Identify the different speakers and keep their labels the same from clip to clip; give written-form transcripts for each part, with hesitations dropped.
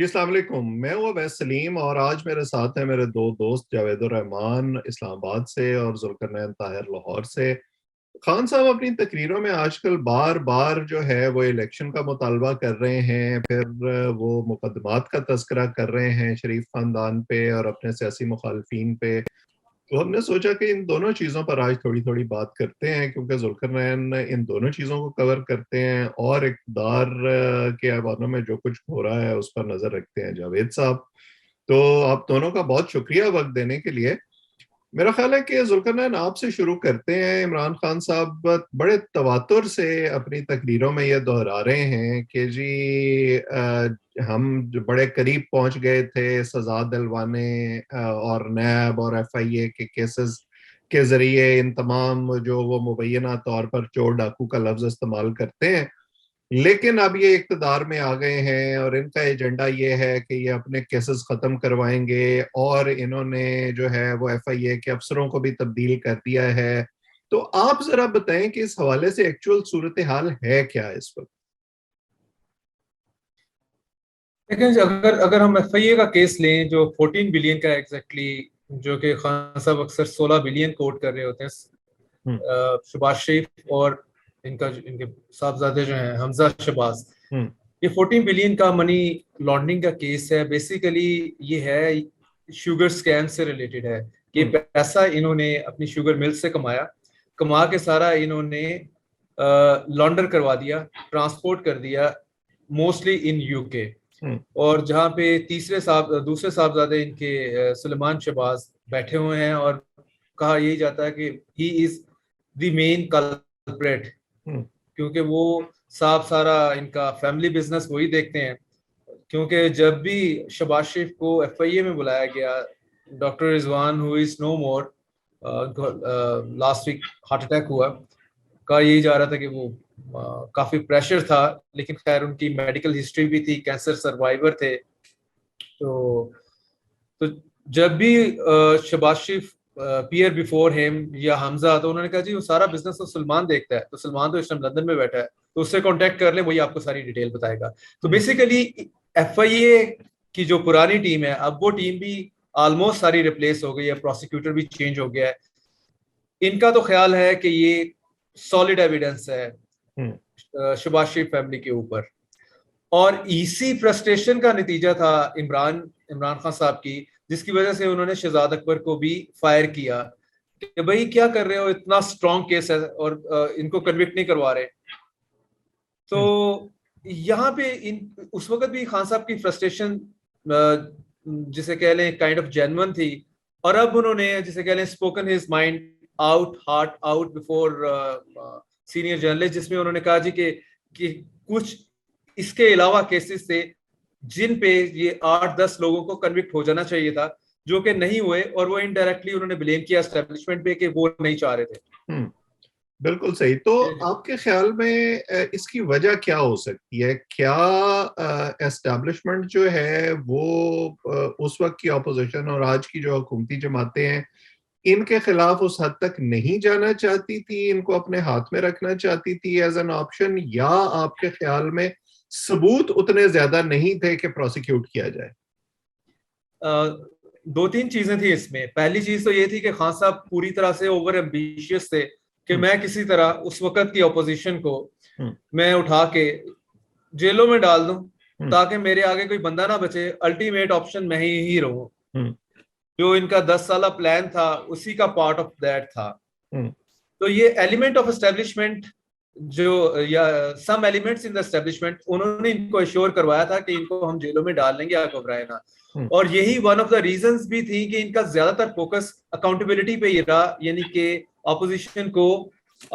Speaker 1: जी अस्सलाम वालेकुम। मैं हूँ अवैस सलीम और आज मेरे साथ हैं मेरे दो दोस्त जावेदुर रहमान इस्लामाबाद से और जुल्करनैन ताहिर लाहौर से। खान साहब अपनी तकरीरों में आजकल बार बार जो है वो इलेक्शन का मुतालबा कर रहे हैं, फिर वो मुकदमात का तस्करा कर रहे हैं शरीफ खानदान पे और अपने सियासी मुखालफीन पे। तो हमने सोचा कि इन दोनों चीज़ों पर आज थोड़ी थोड़ी बात करते हैं, क्योंकि जुल्करनैन इन दोनों चीज़ों को कवर करते हैं और इक़्तिदार के ऐवानों में जो कुछ हो रहा है उस पर नज़र रखते हैं जावेद साहब। तो आप दोनों का बहुत शुक्रिया वक्त देने के लिए। मेरा ख्याल है कि जुल्करनैन आपसे शुरू करते हैं। इमरान खान साहब बड़े तवातुर से अपनी तकरीरों में ये दोहरा रहे हैं कि जी हम जो बड़े करीब पहुंच गए थे सजा दिलवाने और नैब और एफआईए के केसेस के जरिए इन तमाम जो वो मुबैना तौर पर चोर डाकू का लफ्ज इस्तेमाल करते हैं, लेकिन अब ये इक़्तिदार में आ गए हैं और इनका एजेंडा ये है कि ये अपने केसेस खत्म करवाएंगे और इन्होंने जो है वो एफआईए के अफसरों को भी तब्दील कर दिया है। तो आप जरा बताएं कि इस हवाले से एक्चुअल सूरत हाल है क्या इस वक्त?
Speaker 2: लेकिन अगर अगर हम एफआईए का केस लें जो 14 बिलियन का एग्जैक्टली, जो कि खान साहब अक्सर 16 बिलियन कोट कर रहे होते हैं,
Speaker 1: हम्म।
Speaker 2: शहबाज शरीफ और इनके साहबजादे जो हैं हमजा शहबाज,
Speaker 1: हम्म।
Speaker 2: ये 14 बिलियन का मनी लॉन्ड्रिंग का केस है। बेसिकली ये है शुगर स्कैम से रिलेटेड है कि
Speaker 1: हम्म।
Speaker 2: पैसा इन्होंने अपनी शुगर मिल से कमाया, कमा के सारा इन्होंने लॉन्डर करवा दिया, ट्रांसपोर्ट कर दिया, मोस्टली इन यूके।
Speaker 1: हम्म।
Speaker 2: और जहाँ पे दूसरे साहबजादे इनके सुलेमान शहबाज बैठे हुए हैं, और कहा यही जाता है कि he is the main culprit,
Speaker 1: hmm.
Speaker 2: क्योंकि वो साहब सारा इनका फैमिली बिजनेस वही देखते हैं। क्योंकि जब भी शहबाज शरीफ को एफआईए में बुलाया गया, doctor Rizwan who is no more, last week heart attack हुआ, कहा यही जा रहा था कि वो काफी प्रेशर था, लेकिन खैर उनकी मेडिकल हिस्ट्री भी थी, कैंसर सर्वाइवर थे। तो जब भी शहबाज शरीफ पीयर बिफोर हिम या हमजा, तो उन्होंने कहा जी वो सारा बिजनेस तो सलमान देखता है, तो सलमान तो इस टाइम लंदन में बैठा है, तो उससे कांटेक्ट कर ले, वही आपको सारी डिटेल बताएगा। तो
Speaker 1: हम्म।
Speaker 2: बेसिकली एफआईए की जो पुरानी टीम है, अब वो टीम भी ऑलमोस्ट सारी रिप्लेस हो गई है, प्रोसिक्यूटर भी चेंज हो गया है। इनका तो ख्याल है कि ये सॉलिड एविडेंस है
Speaker 1: हम्म।
Speaker 2: शहबाज शरीफ फैमिली के ऊपर, और इसी फ्रस्ट्रेशन का नतीजा था इमरान इमरान खान साहब की, जिसकी वजह से उन्होंने शहजाद अकबर को भी फायर किया कि भाई क्या कर रहे हो, इतना स्ट्रॉन्ग केस है और इनको कन्विक्ट नहीं करवा रहे।
Speaker 1: हम्म।
Speaker 2: तो यहाँ पे उस वक्त भी खान साहब की फ्रस्ट्रेशन जिसे कह लें काइंड ऑफ जेन्युइन थी, और अब उन्होंने जिसे कह लें spoken his mind out, heart out before senior journalist, जिसमें उन्होंने कहा जी कि कुछ इसके अलावा केसेस थे जिन पे ये 8-10 लोगों को कन्विक्ट हो जाना चाहिए था, जो कि नहीं हुए, और वो इनडायरेक्टली उन्होंने ब्लेम किया एस्टेब्लिशमेंट पे कि वो नहीं चाह रहे थे।
Speaker 1: हम्म। बिल्कुल सही। तो आपके ख्याल में इसकी वजह क्या हो सकती है? क्या एस्टैब्लिशमेंट जो है वो उस वक्त की अपोजिशन और आज की जो हुकूमती जमातें हैं इनके खिलाफ उस हद तक नहीं जाना चाहती थी, इनको अपने हाथ में रखना चाहती थी एज एन ऑप्शन, या आपके ख्याल में सबूत उतने ज्यादा नहीं थे कि प्रोसिक्यूट किया जाए?
Speaker 2: दो तीन चीजें थी इसमें। पहली चीज तो ये थी कि खान साहब पूरी तरह से ओवर एम्बिशियस थे कि
Speaker 1: हम्म।
Speaker 2: मैं किसी तरह उस वक्त की ऑपोजिशन को
Speaker 1: हम्म।
Speaker 2: मैं उठा के जेलों में डाल दूं,
Speaker 1: हम्म।
Speaker 2: ताकि मेरे आगे कोई बंदा ना बचे, अल्टीमेट ऑप्शन मैं ही रहूं।
Speaker 1: हम्म।
Speaker 2: जो इनका 10 साल प्लान था उसी का पार्ट ऑफ दैट था।
Speaker 1: हम्म।
Speaker 2: तो ये एलिमेंट ऑफ एस्टेब्लिशमेंट, जो या some elements in the establishment, उन्होंने इनको एश्योर करवाया था कि इनको हम जेलों में डाल लेंगे, आप घबराए ना।
Speaker 1: हम्म।
Speaker 2: और यही वन ऑफ द रीजंस भी थी कि इनका ज्यादातर फोकस अकाउंटेबिलिटी पे ही रहा, यानी कि ऑपोजिशन को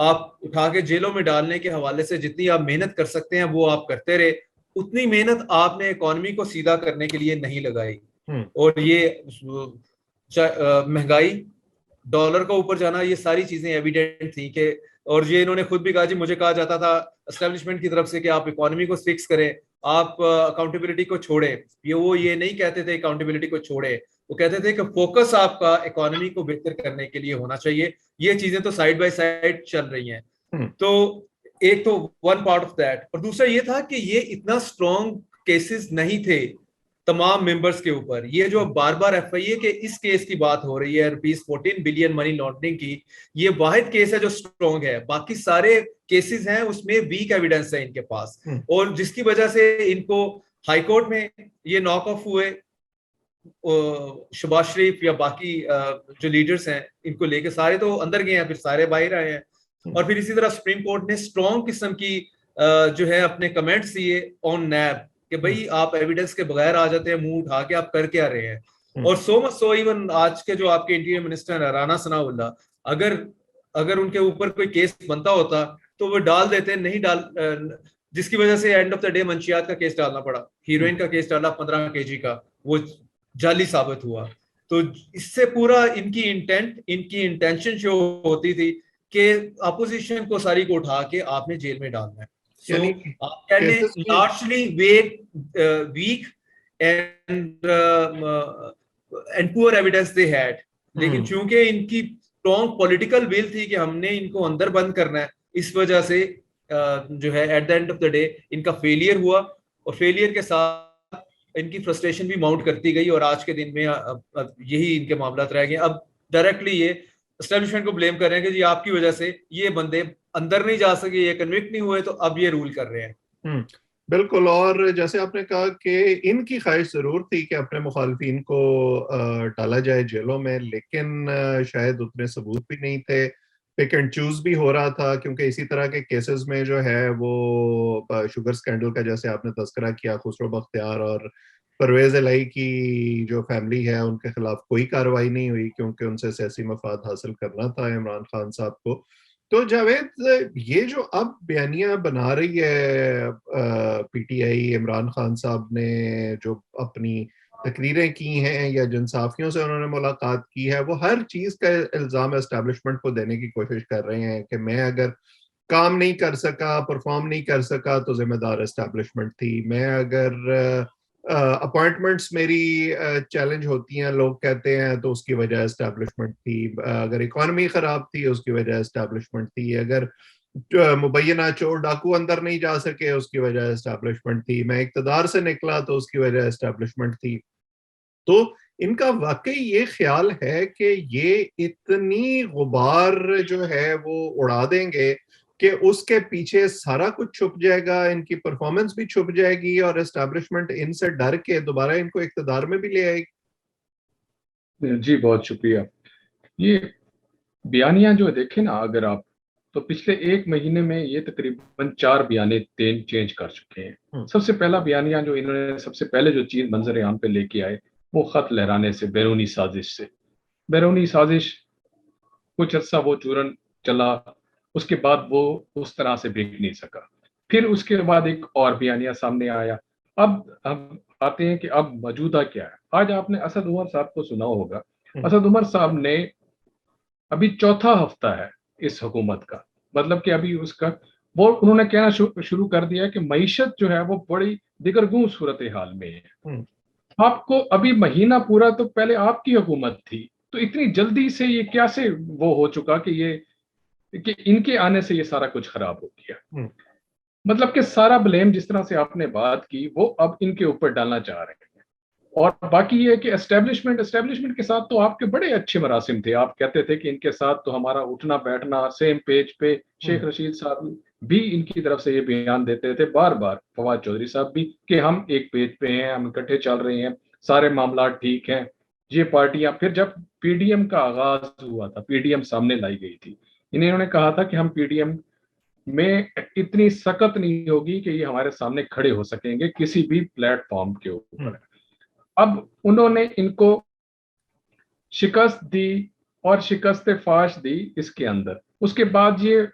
Speaker 2: आप उठा के जेलों में डालने के हवाले से जितनी आप मेहनत कर सकते हैं वो आप करते रहे, उतनी मेहनत आपने इकोनॉमी को सीधा करने के लिए नहीं लगाई।
Speaker 1: हम्म।
Speaker 2: और ये महंगाई, डॉलर का ऊपर जाना, ये सारी चीजें एविडेंट थी कि, और ये इन्होंने खुद भी कहा जी, मुझे कहा जाता था एस्टेब्लिशमेंट की तरफ से कि आप इकोनॉमी को फिक्स करें, आप अकाउंटेबिलिटी को छोड़े। ये नहीं कहते थे अकाउंटेबिलिटी को छोड़े, वो कहते थे कि फोकस आपका इकोनॉमी को बेहतर करने के लिए होना चाहिए। ये चीजें तो साइड बाय साइड चल रही हैं।
Speaker 1: हम्म।
Speaker 2: तो एक तो वन पार्ट ऑफ दैट, और दूसरा ये था कि ये इतना स्ट्रॉन्ग केसेस नहीं थे तमाम मेंबर्स के ऊपर। ये जो बार बार एफआईए के इस केस की बात हो रही है ₹14 बिलियन मनी लॉन्ड्रिंग की, ये वाहिद केस है जो स्ट्रॉन्ग है। बाकी सारे केसेस हैं उसमें वीक एविडेंस है इनके पास, और जिसकी वजह से इनको हाईकोर्ट में ये नॉक ऑफ हुए। शबाज शरीफ या बाकी जो लीडर्स हैं इनको लेके सारे तो अंदर गए हैं, फिर सारे बाहर आए हैं। और फिर इसी तरह सुप्रीम कोर्ट ने स्ट्रॉन्ग किस्म की जो है अपने कमेंट्स दिए ऑन नैब कि भाई आप एविडेंस के बगैर आ जाते हैं, मुंह उठा के आप कर क्या रहे हैं। और सो मच सो इवन आज के जो आपके इंटीरियर मिनिस्टर है राना सनाउल्लाह, अगर अगर उनके ऊपर कोई केस बनता होता तो वो डाल देते, नहीं डाल, जिसकी वजह से एंड ऑफ द डे मंशियात का केस डालना पड़ा, हीरोइन का केस डाला 15 kg का, वो जाली साबित हुआ। तो इससे पूरा इनकी इंटेंशन जो होती थी कि अपोजिशन को सारी को उठा के आपने जेल में डालना है। सो आप कहने
Speaker 1: केसेस की
Speaker 2: largely weak and poor evidence they had, लेकिन चूंकि इनकी स्ट्रॉन्ग पॉलिटिकल विल थी कि हमने इनको अंदर बंद करना है, इस वजह से जो है at the end of the day इनका फेलियर हुआ, और फेलियर के साथ इनकी फ्रस्ट्रेशन भी माउंट करती गई, और आज के दिन में अब यही इनके मामला रह गए। अब डायरेक्टली ये एस्टेब्लिशमेंट को ब्लेम कर रहे हैं कि जी आपकी वजह से ये बंदे अंदर नहीं जा सके, ये कन्विक्ट नहीं हुए, तो अब ये रूल कर रहे हैं।
Speaker 1: बिल्कुल। और जैसे आपने कहा कि इनकी ख्वाहिश जरूर थी कि अपने मुखालफिन को डाला जाए जेलों में, लेकिन शायद उतने सबूत भी नहीं थे, पिक एंड चूज भी हो रहा था, क्योंकि इसी तरह के केसेस में जो है वो शुगर स्कैंडल का जैसे आपने तस्करा किया, खुसरो बख्तियार और परवेज इलाही की जो फैमिली है उनके खिलाफ कोई कार्रवाई नहीं हुई, क्योंकि उनसे सियासी मफाद हासिल करना था इमरान खान साहब को। तो जावेद, ये जो अब बयानियां बना रही है पीटीआई, इमरान खान साहब ने जो अपनी तकरीरें की हैं या जिन साफियों से उन्होंने मुलाकात की है, वो हर चीज का इल्जाम एस्टेब्लिशमेंट को देने की कोशिश कर रहे हैं कि मैं अगर काम नहीं कर सका, परफॉर्म नहीं कर सका, तो जिम्मेदार एस्टेब्लिशमेंट थी। मैं अगर अपॉइंटमेंट्स मेरी चैलेंज होती हैं, लोग कहते हैं, तो उसकी वजह एस्टेब्लिशमेंट थी। अगर इकॉनमी खराब थी उसकी वजह एस्टेब्लिशमेंट थी। अगर मुबैना चोर डाकू अंदर नहीं जा सके उसकी वजह एस्टेब्लिशमेंट थी। मैं इक्तदार से निकला तो उसकी वजह एस्टेब्लिशमेंट थी। तो इनका वाकई ये ख्याल है कि ये इतनी गुबार जो है वो उड़ा देंगे कि उसके पीछे सारा कुछ छुप जाएगा, इनकी परफॉर्मेंस भी छुप जाएगी, और एस्टैब्लिशमेंट इनसे डर के दोबारा इनको इख्तिदार में भी ले आएगी।
Speaker 3: जी बहुत शुक्रिया। ये बयानियां जो देखे ना अगर आप, तो पिछले 1 महीने में ये तकरीबन 4 बयाने चेंज कर चुके हैं। सबसे पहला बयानिया जो इन्होंने सबसे पहले जो चीज मंजर आम पे लेके आए वो खत लहराने से, बैरूनी साजिश से। बैरूनी साजिश कुछ अर्सा वो चूरन चला, उसके बाद वो उस तरह से बिक नहीं सका। फिर उसके बाद एक और बयानिया सामने आया। अब हम आते हैं कि अब मौजूदा क्या है। आज आपने असद उमर साहब को सुना होगा। असद उमर साहब ने अभी चौथा हफ्ता है इस हुकूमत का, मतलब कि अभी उसका वो उन्होंने कहना शुरू कर दिया कि मईशत जो है वो बड़ी दिगरगूं सूरत हाल में है। आपको अभी महीना पूरा तो पहले आपकी हुकूमत थी, तो इतनी जल्दी से ये कैसे वो हो चुका कि इनके आने से ये सारा कुछ खराब हो गया। मतलब कि सारा ब्लेम जिस तरह से आपने बात की वो अब इनके ऊपर डालना चाह रहे हैं। और बाकी ये है कि एस्टेब्लिशमेंट के साथ तो आपके बड़े अच्छे मरासिम थे। आप कहते थे कि इनके साथ तो हमारा उठना बैठना सेम पेज पे। शेख रशीद साहब भी इनकी तरफ से ये बयान देते थे बार बार, फवाद चौधरी साहब भी, कि हम एक पेज पे हैं, हम इकट्ठे चल रहे हैं, सारे मामला ठीक हैं। ये पार्टियां, फिर जब पीडीएम का आगाज हुआ था, पीडीएम सामने लाई गई थी, इन्होंने कहा था कि हम पीडीएम में इतनी सख्त नहीं होगी कि ये हमारे सामने खड़े हो सकेंगे किसी भी प्लेटफॉर्म के ऊपर। अब उन्होंने इनको शिकस्त दी और शिकस्त फाश दी इसके अंदर। उसके बाद ये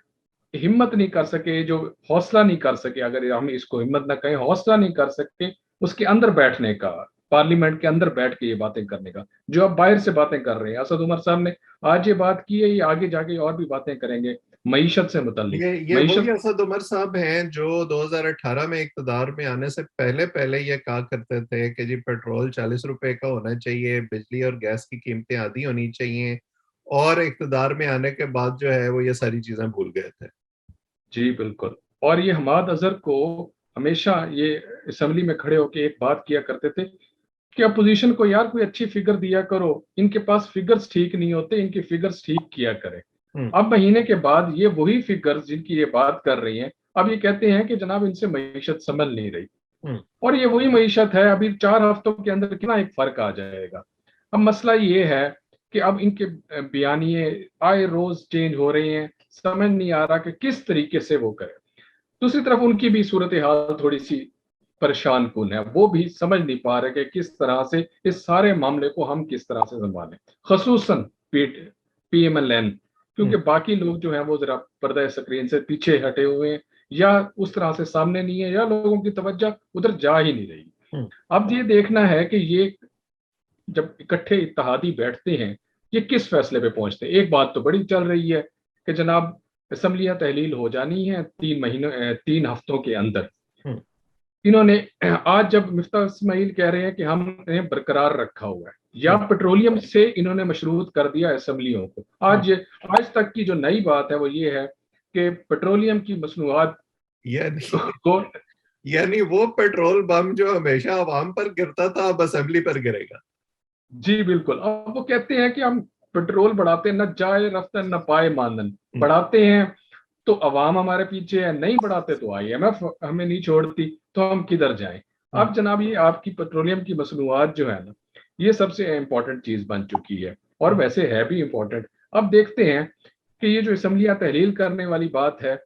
Speaker 3: हिम्मत नहीं कर सके, जो हौसला नहीं कर सके, अगर हम इसको हिम्मत ना कहें, हौसला नहीं कर सके उसके अंदर बैठने का, पार्लियामेंट के अंदर बैठ के ये बातें करने का, जो अब बाहर से बातें कर रहे हैं। असद उमर साहब ने आज ये बात की है, ये आगे जाके और भी बातें करेंगे मईशत से मुतल्लिक।
Speaker 1: ये वही असद उमर साहब हैं जो 2018 में इक़्तिदार में आने से पहले पहले ये कहा करते थे कि जी पेट्रोल 40 रुपए का होना चाहिए, बिजली और गैस की कीमतें आधी होनी चाहिए, और इक़्तिदार में आने के बाद जो है वो ये सारी चीजें भूल गए थे।
Speaker 3: जी बिल्कुल। और ये हमाद अजहर को हमेशा ये असेंबली में खड़े होकर एक बात किया करते थे, कि अपोजिशन को यार कोई अच्छी फिगर दिया करो, इनके पास फिगर्स ठीक नहीं होते, इनकी फिगर्स ठीक किया करें। अब महीने के बाद ये वही फिगर्स जिनकी ये बात कर रही हैं, अब ये कहते हैं कि जनाब इनसे मईशत संभल नहीं रही, और ये वही मईशत है। अभी 4 हफ्तों के अंदर कितना एक फर्क आ जाएगा। अब मसला ये है कि अब इनके बयानिए आए रोज चेंज हो रहे हैं, समझ नहीं आ रहा कि किस तरीके से वो करें। दूसरी तरफ उनकी भी सूरत हाल थोड़ी सी परेशान कुन है, वो भी समझ नहीं पा रहे कि किस तरह से इस सारे मामले को हम किस तरह से संभालें, खसूसन PMLN, क्योंकि बाकी लोग जो हैं वो जरा पर्दा स्क्रीन से पीछे हटे हुए हैं, या उस तरह से सामने नहीं है, या लोगों की तवज्जो उधर जा ही नहीं रही। अब ये देखना है कि ये जब इकट्ठे इत्तेहादी बैठते हैं ये किस फैसले पे पहुंचते हैं। एक बात तो बड़ी चल रही है कि जनाब असम्बलियां तहलील हो जानी है 3 हफ्तों के अंदर। इन्होंने आज जब मिफ्ता इस्माइल कह रहे हैं कि हमने बरकरार रखा हुआ है, या पेट्रोलियम से इन्होंने मशरूत कर दिया असम्बलियों को। आज तक की जो नई बात है वो ये है कि पेट्रोलियम की मसनूआत
Speaker 1: यानी वो पेट्रोल बम जो हमेशा अवाम पर गिरता था अब असेंबली पर गिरेगा।
Speaker 3: जी बिल्कुल। अब वो कहते हैं कि हम पेट्रोल बढ़ाते हैं, न जाए रफ्तार न पाए मानन, बढ़ाते हैं तो अवाम हमारे पीछे है, नहीं बढ़ाते तो IMF हमें नहीं छोड़ती, तो हम किधर जाएं। अब जनाब ये आपकी पेट्रोलियम की मसनूआत जो है ना, ये सबसे इम्पोर्टेंट चीज बन चुकी है, और वैसे है भी इम्पोर्टेंट। अब देखते हैं कि ये जो असम्बलियां तहलील करने वाली बात है,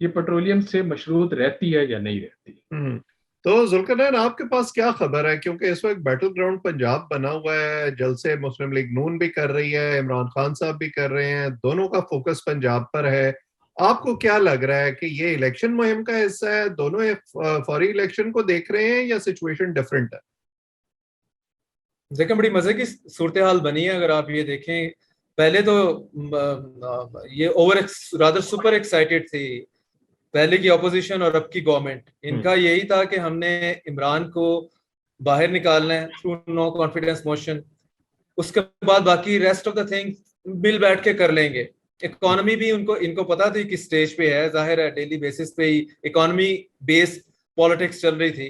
Speaker 3: ये पेट्रोलियम से मशरूत रहती है या नहीं रहती।
Speaker 1: तो जुल्करनैन आपके पास क्या खबर है, क्योंकि इस वक्त बैटल ग्राउंड पंजाब बना हुआ है, जलसे मुस्लिम लीग नून भी कर रही है, इमरान खान साहब भी कर रहे हैं, दोनों का फोकस पंजाब पर है। आपको क्या लग रहा है कि ये इलेक्शन मुहिम का हिस्सा है, दोनों फौरी इलेक्शन को देख रहे हैं, या सिचुएशन डिफरेंट है?
Speaker 2: देखिए बड़ी मजे की सूरत हाल बनी है। अगर आप ये देखें, पहले तो ये रादर सुपर एक्साइटेड थी पहले की ऑपोजिशन और अब की गवर्नमेंट। इनका यही था कि हमने इमरान को बाहर निकालना है थ्रू नो कॉन्फिडेंस मोशन, उसके बाद बाकी रेस्ट ऑफ द थिंग मिल बैठ के कर लेंगे। इकोनॉमी भी इनको पता थी किस स्टेज पे है, जाहिर है डेली बेसिस पे ही इकोनॉमी बेस्ड पॉलिटिक्स चल रही थी।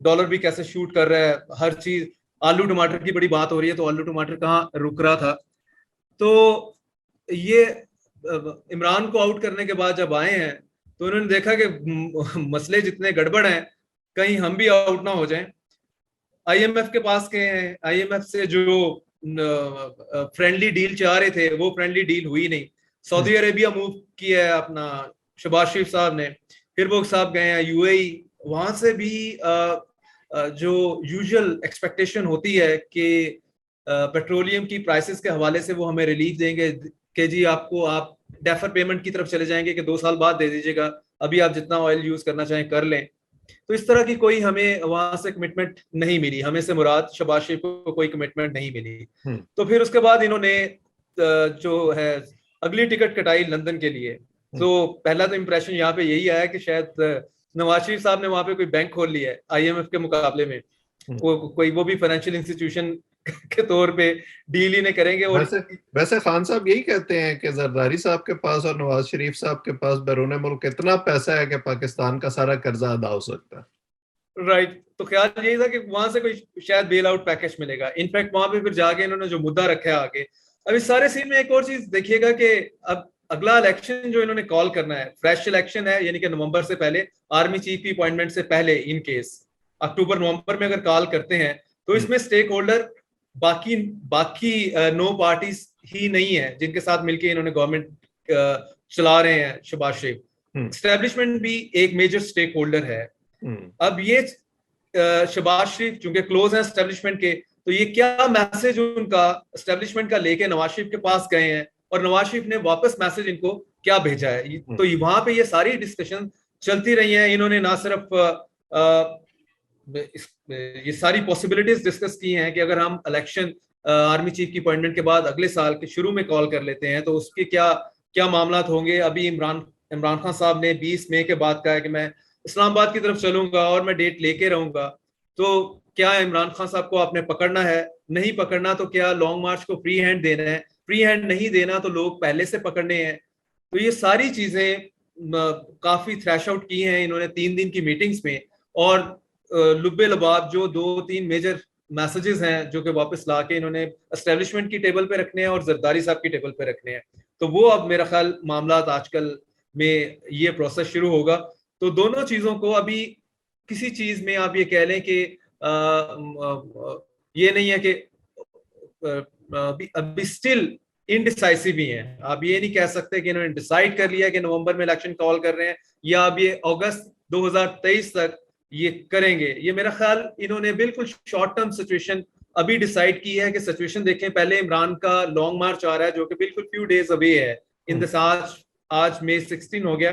Speaker 2: डॉलर भी कैसे शूट कर रहा है, हर चीज, आलू टमाटर की बड़ी बात हो रही है, तो आलू टमाटर कहाँ रुक रहा था। तो ये इमरान को आउट करने के बाद जब आए हैं तो उन्होंने देखा कि मसले जितने गड़बड़ हैं कहीं हम भी आउट ना हो जाएं। IMF के पास गए हैं, IMF से जो फ्रेंडली डील चाह रहे थे वो फ्रेंडली डील हुई नहीं। सऊदी अरेबिया मूव किया है अपना शहबाज शरीफ साहब ने, फिर वो साहब गए हैं UAE, वहां से भी जो यूजुअल एक्सपेक्टेशन होती है कि पेट्रोलियम की प्राइसेस के हवाले से वो हमें रिलीफ देंगे कि जी आपको आप डेफर पेमेंट की तरफ चले जाएंगे कि 2 साल बाद दे दीजिएगा, अभी आप जितना ऑयल यूज करना चाहें कर लें। तो इस तरह की कोई हमें वहां से कमिटमेंट नहीं मिली, हमें से मुराद शहबाज शरीफ को कोई कमिटमेंट नहीं मिली। तो फिर उसके बाद इन्होंने जो है अगली टिकट कटाई लंदन के लिए। तो पहला तो इम्प्रेशन यहाँ पे यही आया कि शायद नवाज शरीफ साहब ने वहां पे कोई बैंक खोल लिया है IMF के मुकाबले में, वो भी फाइनेंशियल इंस्टीट्यूशन के तौर पे डील ही नहीं करेंगे। और
Speaker 1: वैसे खान साहब यही कहते हैं कि जरदारी साहब के पास और नवाज शरीफ साहब के पास बैरून मुल्क इतना पैसा है कि पाकिस्तान का सारा कर्जा अदा हो सकता है।
Speaker 2: राइट। तो ख्याल यही था कि वहां से कोई शायद बेल आउट पैकेज मिलेगा। इनफैक्ट वहां पे फिर जाके इन्होंने जो मुद्दा रखा है आगे, अब इस सारे सीन में एक और चीज देखिएगा कि अब अगला इलेक्शन जो इन्होंने कॉल करना है फ्रेश इलेक्शन है, यानी कि नवंबर से पहले, आर्मी चीफ की अपॉइंटमेंट से पहले, इन केस अक्टूबर नवंबर में अगर कॉल करते हैं तो इसमें स्टेक होल्डर बाकी 9 पार्टीज ही नहीं है जिनके साथ मिलकर इन्होंने गवर्नमेंट चला रहे हैं शहबाज शरीफ। एस्टेब्लिशमेंट भी एक मेजर स्टेक होल्डर है। अब ये शहबाज शरीफ चूंकि क्लोज है एस्टेब्लिशमेंट के, तो ये क्या मैसेज उनका एस्टेब्लिशमेंट का लेके नवाज शरीफ के पास गए हैं और नवाज शरीफ ने वापस मैसेज इनको क्या भेजा है। तो वहां पे ये सारी डिस्कशन चलती रही है। इन्होंने ना सिर्फ ये सारी पॉसिबिलिटीज डिस्कस की हैं कि अगर हम इलेक्शन आर्मी चीफ की अपॉइंटमेंट के बाद अगले साल के शुरू में कॉल कर लेते हैं तो उसके क्या क्या मामला होंगे। अभी इमरान खान साहब ने 20 मई के बाद कहा है कि मैं इस्लामाबाद की तरफ चलूंगा और मैं डेट लेके रहूंगा। तो क्या इमरान खान साहब को आपने पकड़ना है, नहीं पकड़ना तो क्या लॉन्ग मार्च को फ्री हैंड देना है, फ्री हैंड नहीं देना तो लोग पहले से पकड़ने हैं। तो ये सारी चीजें काफी थ्रैश आउट की हैं इन्होंने 3 दिन की मीटिंग्स में। और लुब्बे लबाब जो 2-3 मेजर मैसेजेस हैं जो कि वापस ला के इन्होंने एस्टेब्लिशमेंट की टेबल पे रखने हैं और जरदारी साहब की टेबल पे रखने हैं। तो वो अब मेरा ख्याल मामला आजकल में ये प्रोसेस शुरू होगा। तो दोनों चीजों को अभी किसी चीज में आप ये कह लें कि ये नहीं है कि अभी स्टिल इनडिसाइसिव ही है। आप ये नहीं कह सकते कि इन्होंने डिसाइड कर लिया कि नवंबर में इलेक्शन कॉल कर रहे हैं या अब ये अगस्त 2023 तक ये करेंगे। ये मेरा ख्याल इन्होंने बिल्कुल शॉर्ट टर्म सिचुएशन अभी डिसाइड की है कि सिचुएशन देखें। पहले इमरान का लॉन्ग मार्च आ रहा है जो कि बिल्कुल फ्यू डेज अवे है इन दिस। आज मई 16 हो गया,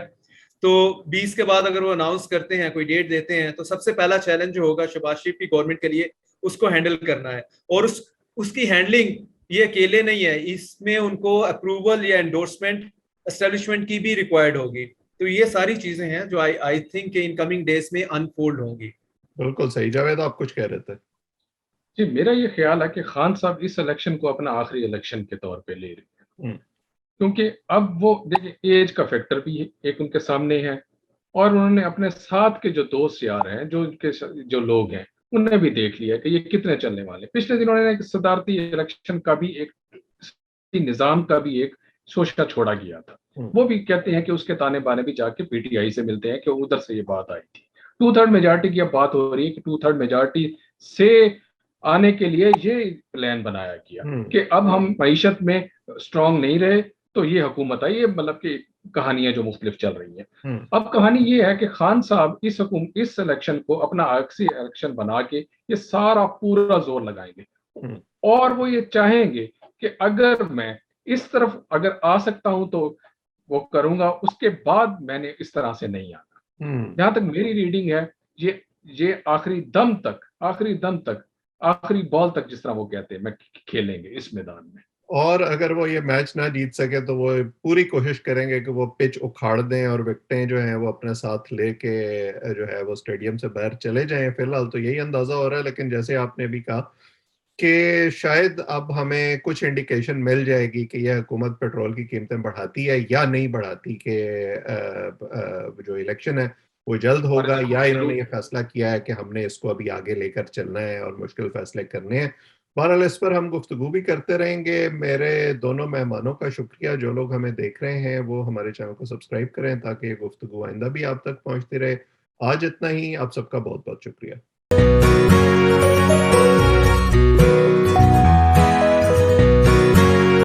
Speaker 2: तो 20 के बाद अगर वो अनाउंस करते हैं, कोई डेट देते हैं, तो सबसे पहला चैलेंज जो होगा शहबाज शरीफ की गवर्नमेंट के लिए उसको हैंडल करना है। और उसकी हैंडलिंग ये अकेले नहीं है, इसमें उनको अप्रूवल या एंडोर्समेंट एस्टेब्लिशमेंट की भी रिक्वायर्ड होगी। तो ये सारी चीजें हैं जो I think in coming days में अनफोल्ड होंगी।
Speaker 1: बिल्कुल सही। जावेद, आप कुछ कह रहे थे?
Speaker 3: जी, मेरा ये ख्याल है कि खान साहब इस इलेक्शन को अपना आखिरी इलेक्शन के तौर पे ले रहे हैं, क्योंकि अब वो देखिए एज का फैक्टर भी एक उनके सामने है, और उन्होंने अपने साथ के जो दोस्त यार हैं, जो उनके जो लोग हैं, उन्हें भी देख लिया कि ये कितने चलने वाले। पिछले दिनों ने एक सदारती इलेक्शन का भी एक निजाम का भी एक सोचा छोड़ा गया था। वो भी कहते हैं कि उसके ताने बाने भी जाके पीटीआई से मिलते हैं कि उधर से ये बात आई थी। 2/3 मेजॉरिटी की अब बात हो रही है कि 2/3 मेजॉरिटी से आने के लिए ये प्लान बनाया गया कि अब हम मईशत में स्ट्रांग नहीं रहे तो ये हुकूमत आई। ये मतलब कि कहानियां जो मुख्तलिफ चल रही हैं। अब कहानी ये है कि खान साहब इस इलेक्शन को अपना आखिरी इलेक्शन बना के ये सारा पूरा जोर लगाएंगे, और वो ये चाहेंगे कि अगर मैं इस तरफ अगर आ सकता हूं तो वो करूंगा, उसके बाद मैंने इस तरह से नहीं आना। जहां तक मेरी रीडिंग है, ये आखिरी दम तक आखिरी बॉल तक, जिस तरह वो कहते हैं, मैं खेलेंगे इस मैदान में।
Speaker 1: और अगर वो ये मैच ना जीत सके तो वो पूरी कोशिश करेंगे कि वो पिच उखाड़ दें और विकेटें जो हैं वो अपने साथ लेके जो है वो स्टेडियम से बाहर चले जाएं। फिलहाल तो यही अंदाजा हो रहा है, लेकिन जैसे आपने भी कहा कि शायद अब हमें कुछ इंडिकेशन मिल जाएगी कि यह हुकूमत पेट्रोल की कीमतें बढ़ाती है या नहीं बढ़ाती, कि जो इलेक्शन है वो जल्द होगा या इन्होंने ये फैसला किया है कि हमने इसको अभी आगे लेकर चलना है और मुश्किल फैसले करने हैं। बहरहाल इस पर हम गुफ्तगू भी करते रहेंगे। मेरे दोनों मेहमानों का शुक्रिया। जो लोग हमें देख रहे हैं वो हमारे चैनल को सब्सक्राइब करें ताकि ये गुफ्तगू आइंदा भी आप तक पहुंचती रहे। आज इतना ही। आप सबका बहुत बहुत शुक्रिया।